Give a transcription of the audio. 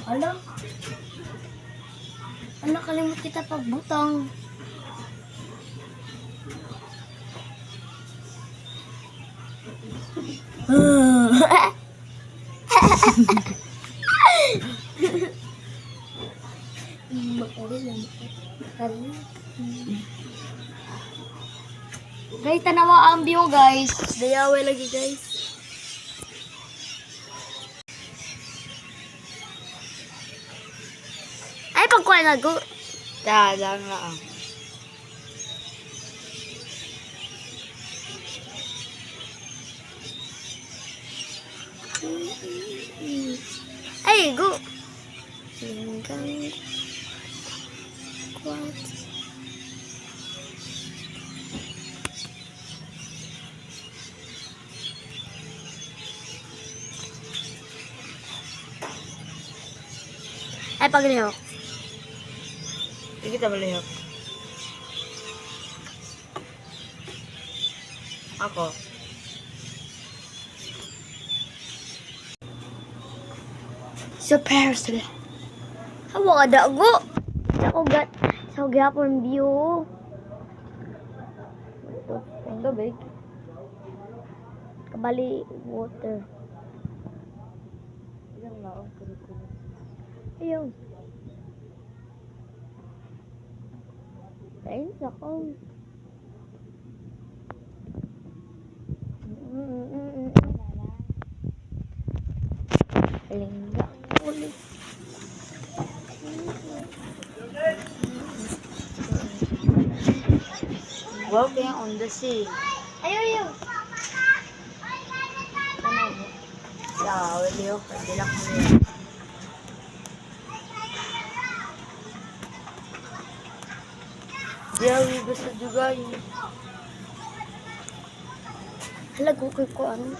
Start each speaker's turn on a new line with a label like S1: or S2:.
S1: Alam. Ano, kalimut kita pagbutang. Guys, tanawa ang view guys. Dayaway lagi guys. Ay, pagkuha na go.
S2: Dadang lang.
S1: Ay, go. Hanggang kwat. Ay, paglihok.
S2: Hindi kita malihok. Ako.
S1: Super sila. Hawa ka dago. Sa gapon view.
S2: Ang tubig.
S1: Kabali water.
S2: Ilang laong kulit-kulit.
S1: Ayun. Ayun, ako. Lingga ulit.
S2: Wow, kaya on the sea.
S1: Ayun.
S2: Ano mo? Yeah, malihok. Hindi lang malihok. Diyawi basta juga yun.
S1: Hala, ko ano.